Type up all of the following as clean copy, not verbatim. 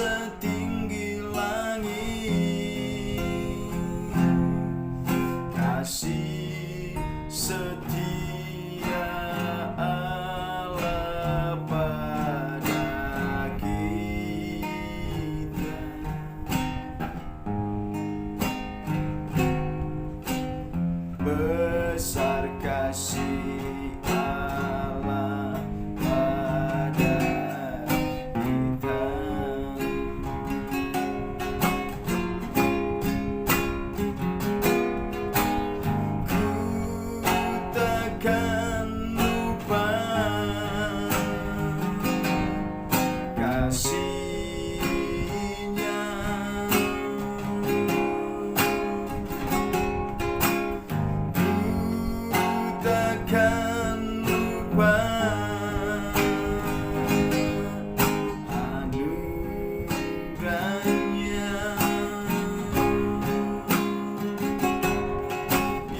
setinggi langit, kasih setia Allah pada kita. Besar kasih Allah pada kita. Ku takkan lupa kasih-Nya. Takkan lupa anugerahnya.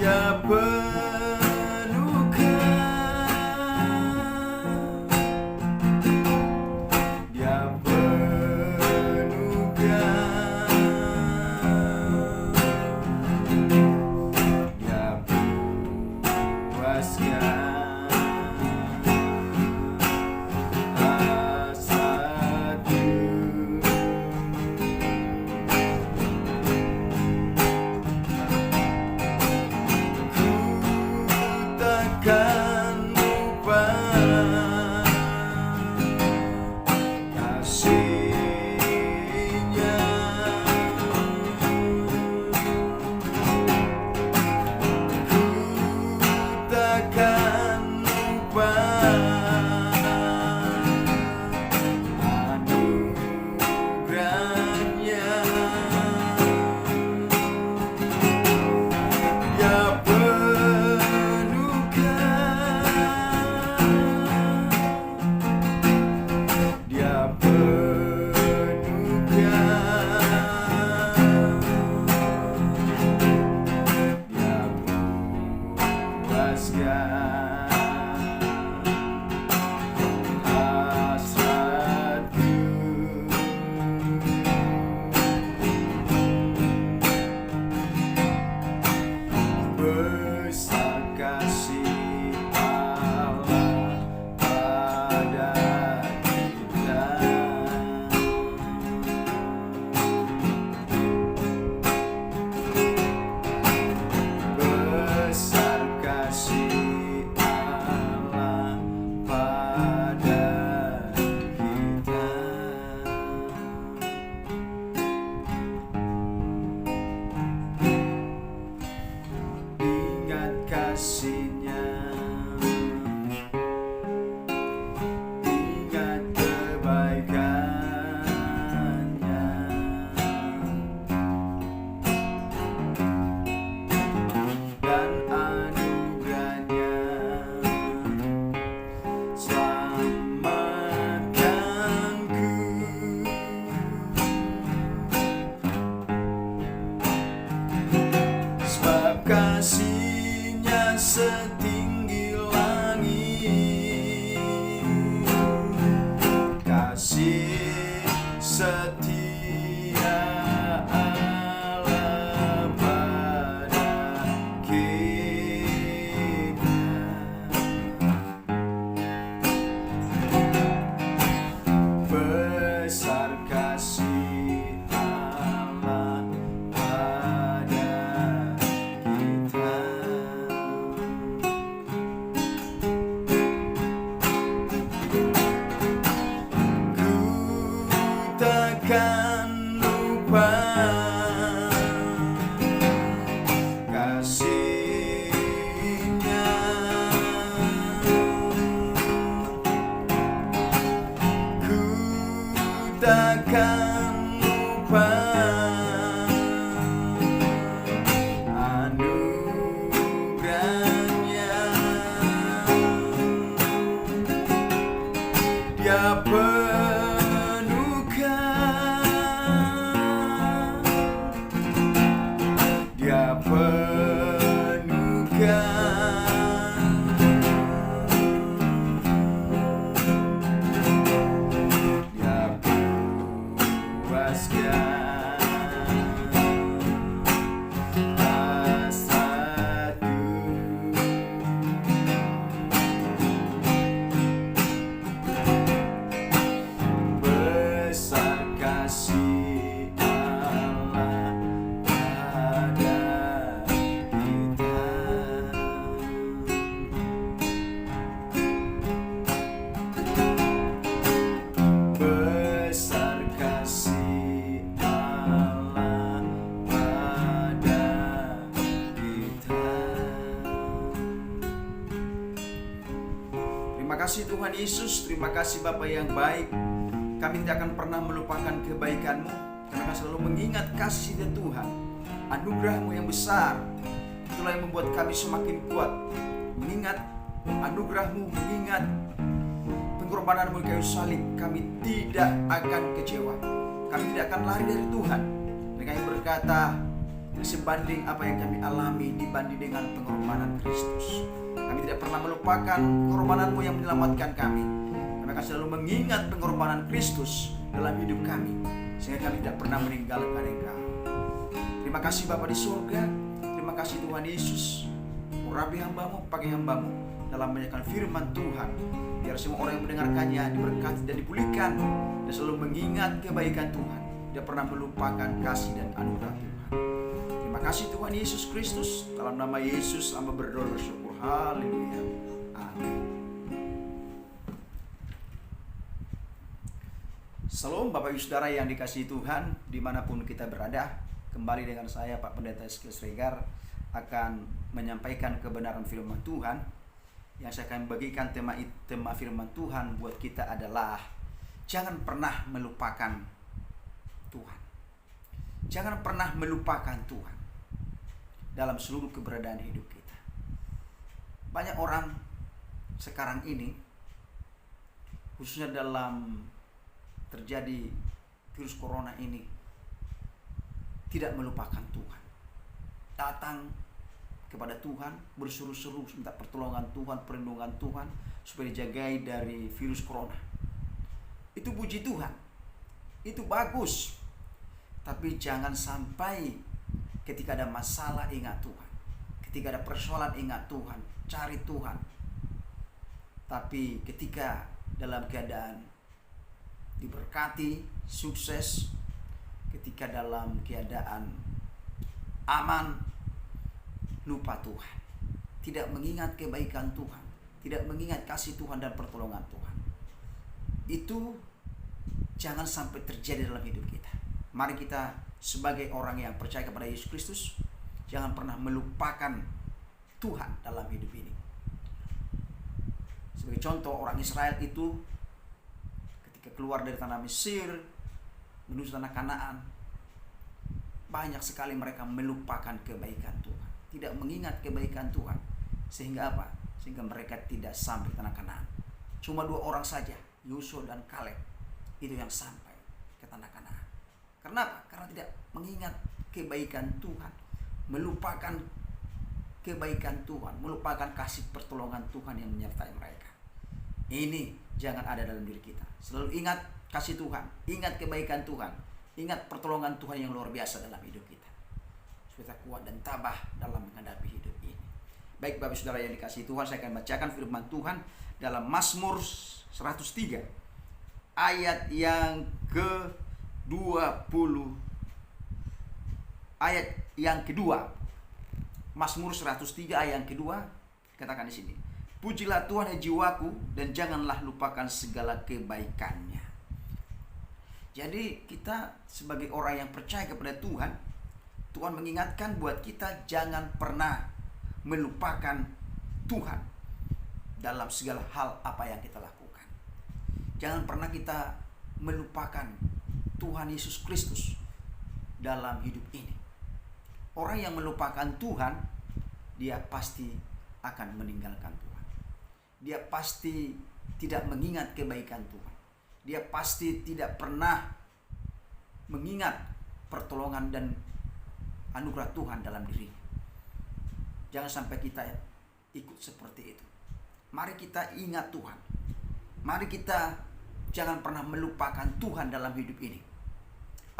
Dia penuhkan, Dia penuhkan, Dia puaskan hasratku. Ku takkan lupa kasih-Nya. Ku takkan lupa anugerahnya. Dia penuhkan, Dia penuhkan, Dia puaskan hasratku. Besar kasih Allah pada kita. Besar kasih Allah pada kita. Ingat kasih-Nya, ingat kebaikan-Nya, dan anugerah-Nya. Selamatkanku, sebab kasih-Nya setinggi langit, kasih setia Allah pada kita. Besar kasih Allah pada kita. Ku takkan lupa kasih-Nya. Ku takkan lupa anugerahnya. Dia penuhkan, Dia penuhkan, Dia Terima kasih Tuhan Yesus, terima kasih Bapa yang baik. Kami tidak akan pernah melupakan kebaikan-Mu, karena kami selalu mengingat kasih dan Tuhan, anugerah-Mu yang besar. Itulah yang membuat kami semakin kuat, mengingat anugerah-Mu, mengingat pengorbanan-Mu di kayu salib. Kami tidak akan kecewa, kami tidak akan lari dari Tuhan. Dan kami berkata, sebanding apa yang kami alami dibanding dengan pengorbanan Kristus. Kami tidak pernah melupakan pengorbanan-Mu yang menyelamatkan kami. Kami akan selalu mengingat pengorbanan Kristus dalam hidup kami, sehingga kami tidak pernah meninggalkan Engkau. Terima kasih Bapa di surga. Terima kasih Tuhan Yesus. Urapi hamba-Mu, pakai hamba-Mu dalam menyampaikan firman Tuhan, biar semua orang yang mendengarkannya diberkati dan dipulihkan, dan selalu mengingat kebaikan Tuhan, tidak pernah melupakan kasih dan anugerah Tuhan. Terima kasih Tuhan Yesus Kristus. Dalam nama Yesus hamba berdoa bersyukur. Haleluya. Amin. Salam Bapak Ibu Saudara yang dikasihi Tuhan, dimanapun kita berada. Kembali dengan saya Pak Pendeta Eskil Sregar akan menyampaikan kebenaran firman Tuhan. Yang saya akan bagikan tema firman Tuhan buat kita adalah jangan pernah melupakan Tuhan. Jangan pernah melupakan Tuhan dalam seluruh keberadaan hidup kita. Banyak orang sekarang ini, khususnya dalam terjadi virus corona ini, tidak melupakan Tuhan. Datang kepada Tuhan, berseru-seru minta pertolongan Tuhan, perlindungan Tuhan, supaya dijagai dari virus corona. Itu puji Tuhan, itu bagus. Tapi jangan sampai ketika ada masalah ingat Tuhan, ketika ada persoalan ingat Tuhan, cari Tuhan. Tapi ketika dalam keadaan diberkati, sukses, ketika dalam keadaan aman, lupa Tuhan, tidak mengingat kebaikan Tuhan, tidak mengingat kasih Tuhan dan pertolongan Tuhan. Itu jangan sampai terjadi dalam hidup kita. Mari kita sebagai orang yang percaya kepada Yesus Kristus, jangan pernah melupakan Tuhan dalam hidup ini. Sebagai contoh, orang Israel itu ketika keluar dari tanah Mesir menuju tanah Kanaan, banyak sekali mereka melupakan kebaikan Tuhan, tidak mengingat kebaikan Tuhan. Sehingga apa? Sehingga mereka tidak sampai tanah Kanaan. Cuma 2 orang saja, Yosua dan Kaleb, itu yang sampai ke tanah Kanaan. Kenapa? Karena tidak mengingat kebaikan Tuhan, melupakan kebaikan Tuhan, melupakan kasih pertolongan Tuhan yang menyertai mereka. Ini jangan ada dalam diri kita. Selalu ingat kasih Tuhan, ingat kebaikan Tuhan, ingat pertolongan Tuhan yang luar biasa dalam hidup kita, supaya kita kuat dan tabah dalam menghadapi hidup ini. Baik Bapak Saudara yang dikasihi Tuhan, saya akan bacakan firman Tuhan dalam Mazmur 103 ayat yang ke-20, ayat yang kedua. Mazmur 103 ayat yang kedua, katakan di sini, pujilah Tuhan hai jiwaku, dan janganlah lupakan segala kebaikannya. Jadi kita sebagai orang yang percaya kepada Tuhan, Tuhan mengingatkan buat kita jangan pernah melupakan Tuhan dalam segala hal apa yang kita lakukan. Jangan pernah kita melupakan Tuhan Yesus Kristus dalam hidup ini. Orang yang melupakan Tuhan, dia pasti akan meninggalkan Tuhan. Dia pasti tidak mengingat kebaikan Tuhan. Dia pasti tidak pernah mengingat pertolongan dan anugerah Tuhan dalam dirinya. Jangan sampai kita ikut seperti itu. Mari kita ingat Tuhan. Mari kita jangan pernah melupakan Tuhan dalam hidup ini.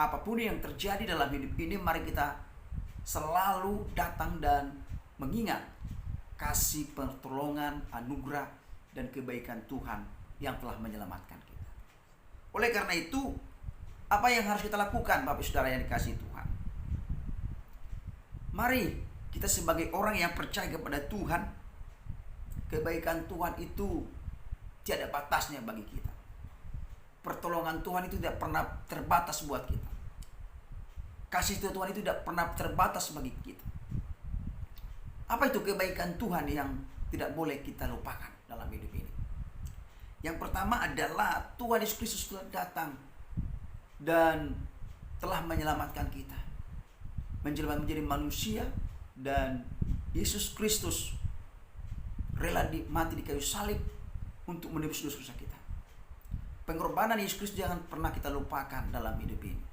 apapun yang terjadi dalam hidup ini, mari kita selalu datang dan mengingat kasih, pertolongan, anugerah, dan kebaikan Tuhan yang telah menyelamatkan kita. Oleh karena itu, apa yang harus kita lakukan, Bapak Saudara yang dikasihi Tuhan? Mari kita sebagai orang yang percaya kepada Tuhan, kebaikan Tuhan itu tiada batasnya bagi kita. Pertolongan Tuhan itu tidak pernah terbatas buat kita. Kasih Tuhan itu tidak pernah terbatas bagi kita. Apa itu kebaikan Tuhan yang tidak boleh kita lupakan dalam hidup ini? Yang pertama adalah Tuhan Yesus Kristus telah datang dan telah menyelamatkan kita, menjelma menjadi manusia, dan Yesus Kristus rela mati di kayu salib untuk menebus dosa-dosa kita. Pengorbanan Yesus Kristus jangan pernah kita lupakan dalam hidup ini.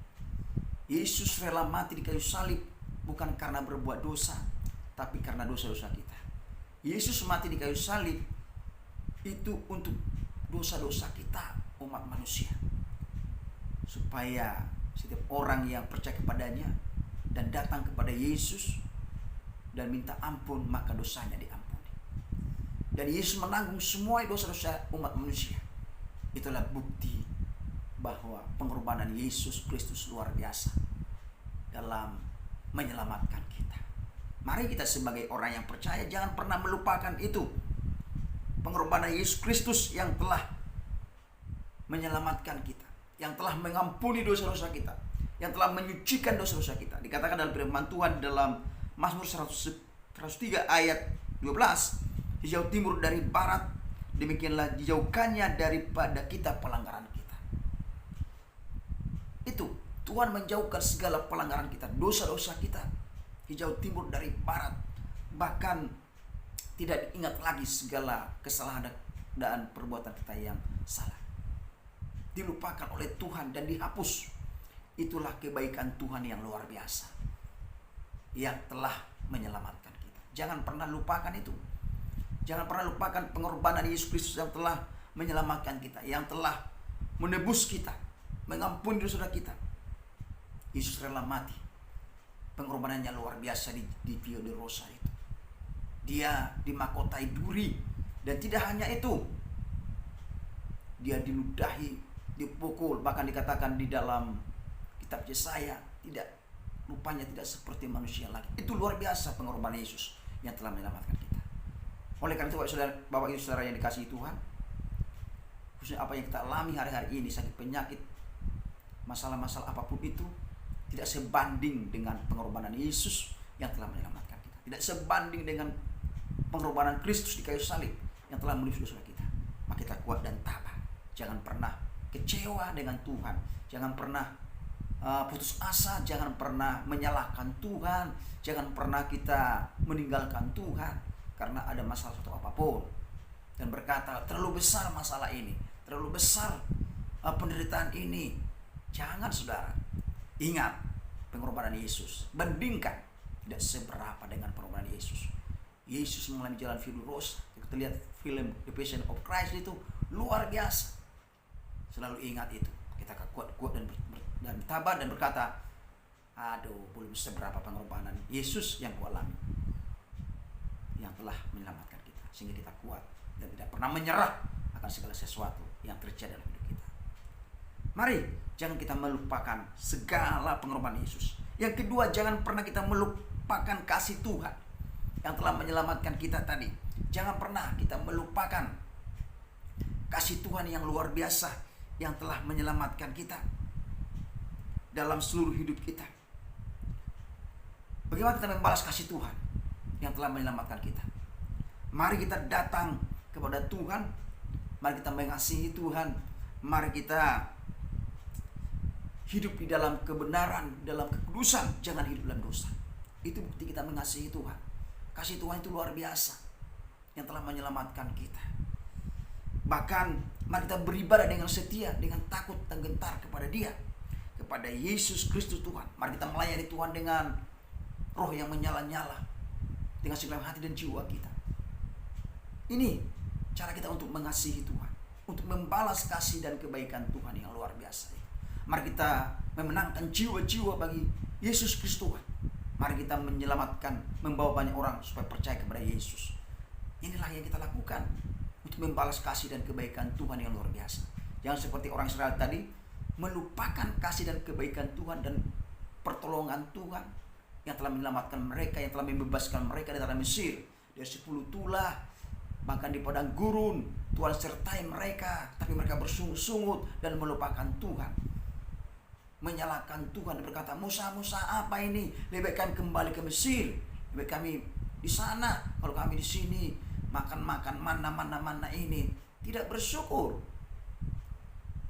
Yesus rela mati di kayu salib bukan karena berbuat dosa, tapi karena dosa-dosa kita. Yesus mati di kayu salib itu untuk dosa-dosa kita, umat manusia, supaya setiap orang yang percaya kepadanya dan datang kepada Yesus dan minta ampun, maka dosanya diampuni. Dan Yesus menanggung semua dosa-dosa umat manusia. Itulah bukti bahwa pengorbanan Yesus Kristus luar biasa dalam menyelamatkan kita. Mari kita sebagai orang yang percaya jangan pernah melupakan itu. Pengorbanan Yesus Kristus yang telah menyelamatkan kita, yang telah mengampuni dosa-dosa kita, yang telah menyucikan dosa-dosa kita. Dikatakan dalam firman Tuhan dalam Mazmur 103 ayat 12, "Dijauh timur dari barat, demikianlah dijauhkannya daripada kita pelanggaran kita." Itu Tuhan menjauhkan segala pelanggaran kita, dosa-dosa kita, dijauh timur dari barat. Bahkan tidak diingat lagi segala kesalahan dan perbuatan kita yang salah. Dilupakan oleh Tuhan dan dihapus. Itulah kebaikan Tuhan yang luar biasa, yang telah menyelamatkan kita. Jangan pernah lupakan itu. Jangan pernah lupakan pengorbanan Yesus Kristus yang telah menyelamatkan kita, yang telah menebus kita, mengampuni dosa kita. Yesus rela mati. Pengorbanannya luar biasa di Via Dolorosa itu. Dia dimahkotai duri, dan tidak hanya itu, dia diludahi, dipukul, bahkan dikatakan di dalam kitab Yesaya, rupanya tidak seperti manusia lagi. Itu luar biasa pengorbanan Yesus yang telah menyelamatkan kita. Oleh karena itu, Bapak Ibu Saudara yang dikasihi Tuhan, khususnya apa yang kita alami hari-hari ini, sakit, penyakit, masalah-masalah apapun itu, tidak sebanding dengan pengorbanan Yesus yang telah menyelamatkan kita. Tidak sebanding dengan pengorbanan Kristus di kayu salib yang telah menebus dosa kita. Maka kita kuat dan tabah. Jangan pernah kecewa dengan Tuhan. Jangan pernah putus asa. Jangan pernah menyalahkan Tuhan. Jangan pernah kita meninggalkan Tuhan karena ada masalah atau apapun, dan berkata terlalu besar masalah ini, terlalu besar penderitaan ini. Jangan, saudara. Ingat pengorbanan Yesus. Bandingkan, tidak seberapa dengan pengorbanan Yesus. Yesus mengalami jalan Via Dolorosa. Kita lihat film The Passion of Christ itu luar biasa. Selalu ingat itu. Kita kuat dan tabah dan berkata, aduh, belum seberapa pengorbanan Yesus yang kualami, yang telah menyelamatkan kita, sehingga kita kuat dan tidak pernah menyerah akan segala sesuatu yang terjadi dalam hidup kita. Mari jangan kita melupakan segala pengorbanan Yesus. Yang kedua, jangan pernah kita melupakan kasih Tuhan yang telah menyelamatkan kita tadi. Jangan pernah kita melupakan kasih Tuhan yang luar biasa yang telah menyelamatkan kita dalam seluruh hidup kita. Bagaimana kita membalas kasih Tuhan yang telah menyelamatkan kita? Mari kita datang kepada Tuhan. Mari kita mengasihi Tuhan. Mari kita hidup di dalam kebenaran, dalam kekudusan. Jangan hidup dalam dosa. Itu bukti kita mengasihi Tuhan. Kasih Tuhan itu luar biasa yang telah menyelamatkan kita. Bahkan mari kita beribadah dengan setia, dengan takut dan gentar kepada Dia, kepada Yesus Kristus Tuhan. Mari kita melayani Tuhan dengan roh yang menyala-nyala, dengan segala hati dan jiwa kita. Ini cara kita untuk mengasihi Tuhan, untuk membalas kasih dan kebaikan Tuhan yang luar biasa. Mari kita memenangkan jiwa-jiwa bagi Yesus Kristus Tuhan. Mari kita menyelamatkan, membawa banyak orang supaya percaya kepada Yesus. Inilah yang kita lakukan untuk membalas kasih dan kebaikan Tuhan yang luar biasa. Jangan seperti orang Israel tadi, melupakan kasih dan kebaikan Tuhan dan pertolongan Tuhan yang telah menyelamatkan mereka, yang telah membebaskan mereka dari tanah Mesir, dari 10 tulah, bahkan di padang gurun. Tuhan sertai mereka, tapi mereka bersungut-sungut dan melupakan Tuhan, menyalahkan Tuhan dan berkata, Musa apa ini? Lebih baik kami kembali ke Mesir, lebih baik kami di sana. Kalau kami di sini makan mana ini. Tidak bersyukur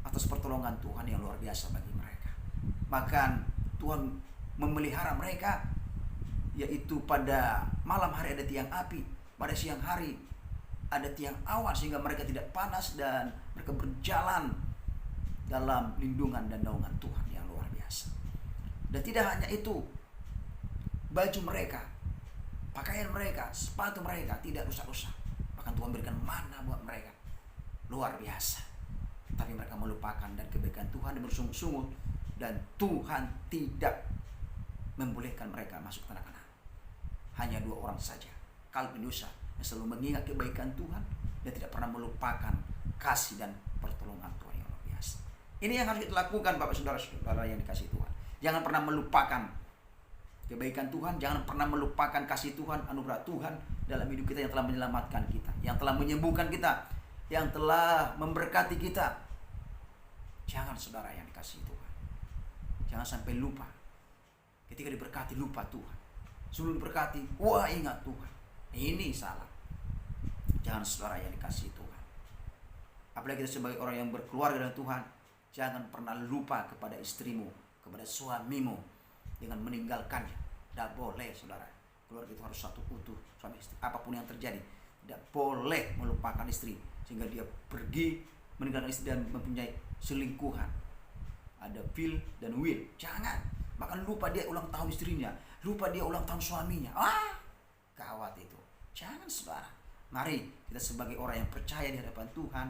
atas pertolongan Tuhan yang luar biasa bagi mereka. Bahkan Tuhan memelihara mereka, yaitu pada malam hari ada tiang api, pada siang hari ada tiang awan, sehingga mereka tidak panas dan mereka berjalan dalam lindungan dan naungan Tuhan yang luar biasa. Dan tidak hanya itu, baju mereka, pakaian mereka, sepatu mereka tidak rusak-rusak. Bahkan Tuhan berikan mana buat mereka, luar biasa. Tapi mereka melupakan dan kebaikan Tuhan dan bersungut-sungut, dan Tuhan tidak membolehkan mereka masuk tanah Kanaan. Hanya 2 orang saja, Kaleb bin Yosua, yang selalu mengingat kebaikan Tuhan dan tidak pernah melupakan kasih dan pertolongan Tuhan yang luar biasa. Ini yang harus kita lakukan, Bapak Saudara-saudara yang dikasihi Tuhan. Jangan pernah melupakan kebaikan Tuhan, jangan pernah melupakan kasih Tuhan, anugerah Tuhan dalam hidup kita yang telah menyelamatkan kita, yang telah menyembuhkan kita, yang telah memberkati kita. Jangan, saudara yang dikasihi Tuhan, jangan sampai lupa. Ketika diberkati lupa Tuhan, sebelum diberkati, wah ingat Tuhan. Ini salah. Jangan, saudara yang dikasihi Tuhan. Apalagi kita sebagai orang yang berkeluarga dengan Tuhan, jangan pernah lupa kepada istrimu, kepada suamimu dengan meninggalkannya. Tidak boleh, saudara. Keluarga itu harus satu utuh, suami istri. Apapun yang terjadi, tidak boleh melupakan istri sehingga dia pergi meninggalkan istri dan mempunyai selingkuhan. Ada Phil dan Will. Jangan. Bahkan lupa dia ulang tahun istrinya, lupa dia ulang tahun suaminya. Gawat itu. Jangan, saudara. Mari kita sebagai orang yang percaya di hadapan Tuhan,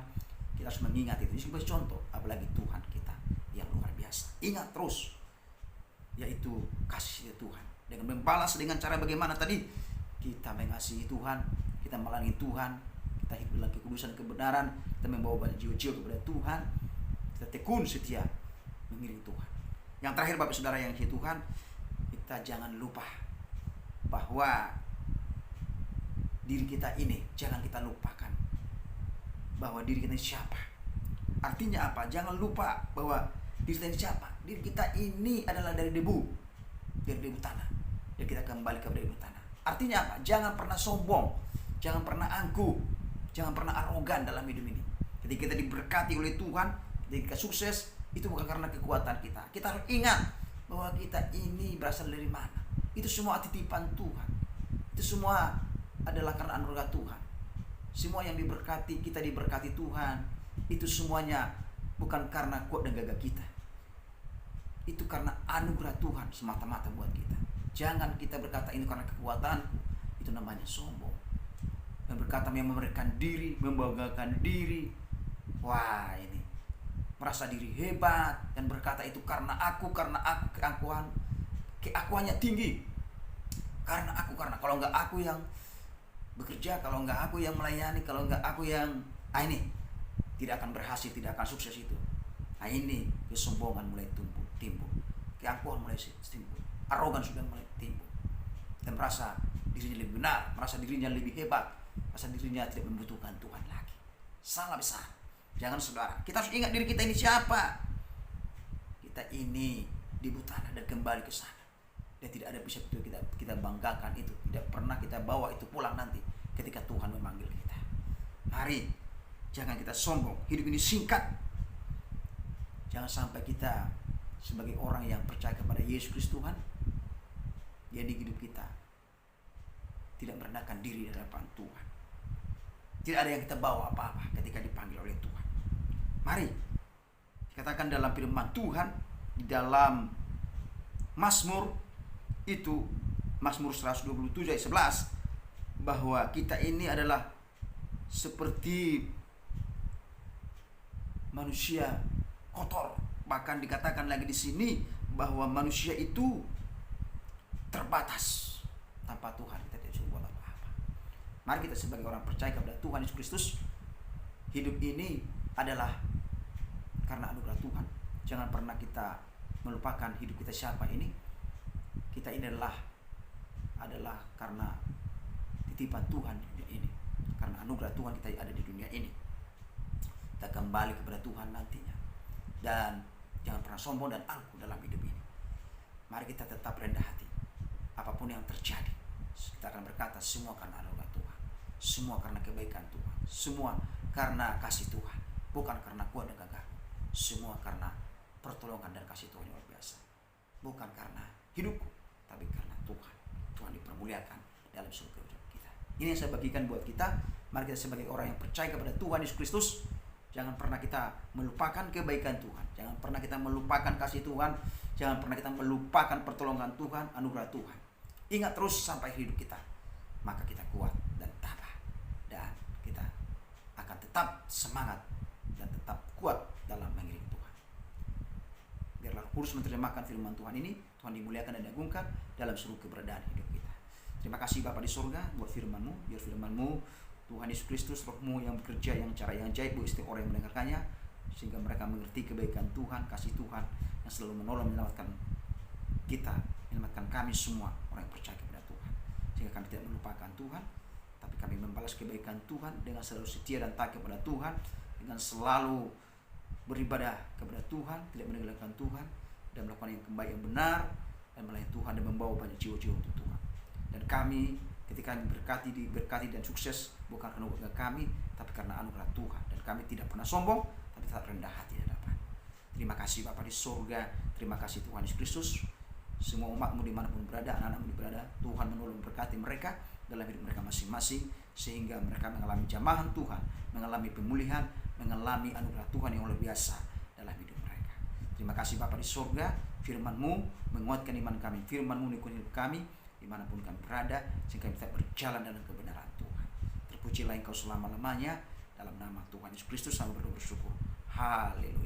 kita harus mengingat itu. Ini sebagai contoh, apalagi Tuhan kita yang luar biasa. Ingat terus, yaitu kasih Tuhan. Dengan membalas dengan cara bagaimana tadi? Kita mengasihi Tuhan, kita melayani Tuhan, kita hidup dalam kekudusan kebenaran, kita membawa banyak jiwa-jiwa kepada Tuhan, kita tekun setia mengiring Tuhan. Yang terakhir, Bapak Saudara yang dikasihi Tuhan, kita jangan lupa bahwa diri kita ini, jangan kita lupakan bahwa diri kita ini siapa. Artinya apa? Jangan lupa bahwa diri kita ini siapa. Diri kita ini adalah dari debu tanah, dan kita kembali kepada debu tanah. Artinya apa? Jangan pernah sombong, jangan pernah angkuh, jangan pernah arogan dalam hidup ini. Ketika kita diberkati oleh Tuhan, ketika kita sukses, itu bukan karena kekuatan kita. Kita harus ingat bahwa kita ini berasal dari mana. Itu semua titipan Tuhan. Itu semua adalah karena anugerah Tuhan. Semua yang diberkati, kita diberkati Tuhan, itu semuanya bukan karena kuat dan gagah kita. Itu karena anugerah Tuhan semata-mata buat kita. Jangan kita berkata ini karena kekuatan, itu namanya sombong. Dan berkata yang memberikan diri, membanggakan diri, wah ini merasa diri hebat dan berkata itu karena aku keakuannya tinggi. Karena kalau enggak aku yang bekerja, kalau enggak aku yang melayani, kalau enggak aku yang ini tidak akan berhasil, tidak akan sukses itu. Ini kesombongan mulai timbul, keangkuhan mulai timbul, arogan sudah mulai timbul, dan merasa dirinya lebih benar, merasa dirinya lebih hebat, merasa dirinya tidak membutuhkan Tuhan lagi. Salah besar. Jangan, saudara. Kita harus ingat diri kita ini siapa. Kita ini di tanah dan kembali ke sana. Dan tidak ada bisa kita banggakan itu. Tidak pernah kita bawa itu pulang nanti ketika Tuhan memanggil kita. Mari, jangan kita sombong. Hidup ini singkat. Jangan sampai kita sebagai orang yang percaya kepada Yesus Kristus Tuhan, dia di hidup kita tidak merendahkan diri di hadapan Tuhan. Tidak ada yang kita bawa apa-apa ketika dipanggil oleh Tuhan. Mari, dikatakan dalam firman Tuhan di dalam Mazmur itu, Mazmur 127 ayat 11, bahwa kita ini adalah seperti manusia kotor. Bahkan dikatakan lagi di sini bahwa manusia itu terbatas. Tanpa Tuhan kita tidak bisa buat apa-apa. Mari kita sebagai orang percaya kepada Tuhan Yesus Kristus, hidup ini adalah karena anugerah Tuhan. Jangan pernah kita melupakan hidup kita siapa ini. Kita ini adalah karena titipan Tuhan di dunia ini. Karena anugerah Tuhan kita ada di dunia ini. Kita kembali kepada Tuhan nantinya. Dan jangan pernah sombong dan angkuh dalam hidup ini. Mari kita tetap rendah hati. Apapun yang terjadi, kita akan berkata semua karena anugerah Tuhan. Semua karena kebaikan Tuhan. Semua karena kasih Tuhan. Bukan karena kuat dan gagah. Semua karena pertolongan dan kasih Tuhan yang luar biasa. Bukan karena hidupku, tapi karena Tuhan. Tuhan dipermuliakan dalam seluruh kehidupan kita. Ini yang saya bagikan buat kita. Mari kita sebagai orang yang percaya kepada Tuhan Yesus Kristus, jangan pernah kita melupakan kebaikan Tuhan. Jangan pernah kita melupakan kasih Tuhan. Jangan pernah kita melupakan pertolongan Tuhan, anugerah Tuhan. Ingat terus sampai hidup kita. Maka kita kuat dan tabah. Dan kita akan tetap semangat dan tetap kuat dalam mengiring Tuhan. Biarlah Roh Kudus menerjemahkan firman Tuhan ini. Tuhan dimuliakan dan diagungkan dalam seluruh keberadaan hidup kita. Terima kasih Bapa di surga buat firman-Mu. Biar firman-Mu, Tuhan Yesus Kristus, Roh-Mu yang bekerja yang cara yang ajaib buat setiap orang yang mendengarkannya, sehingga mereka mengerti kebaikan Tuhan, kasih Tuhan yang selalu menolong menyelamatkan kita, menyelamatkan kami semua orang yang percaya kepada Tuhan. Sehingga kami tidak melupakan Tuhan, tapi kami membalas kebaikan Tuhan dengan selalu setia dan taat kepada Tuhan, dengan selalu beribadah kepada Tuhan, tidak meninggalkan Tuhan, dan melakukan yang baik yang benar, dan melayani Tuhan dan membawa banyak jiwa-jiwa untuk Tuhan. Dan kami ketika diberkati dan sukses bukan karena usaha kami, tapi karena anugerah Tuhan. Dan kami tidak pernah sombong, tapi tetap rendah hati di hadapan. Terima kasih Bapa di surga, terima kasih Tuhan Yesus Kristus. Semua umat-Mu dimanapun berada, anak-anak-Mu berada, Tuhan menolong berkati mereka dalam hidup mereka masing-masing, sehingga mereka mengalami jamahan Tuhan, mengalami pemulihan, mengalami anugerah Tuhan yang luar biasa dalam hidup mereka. Terima kasih Bapa di surga, firman-Mu menguatkan iman kami, firman-Mu menguatkan hidup kami dimanapun kami berada, sehingga kita berjalan dalam kebenaran Tuhan. Terpujilah Engkau selama-lamanya, dalam nama Tuhan Yesus Kristus kami berdoa bersyukur. Haleluya.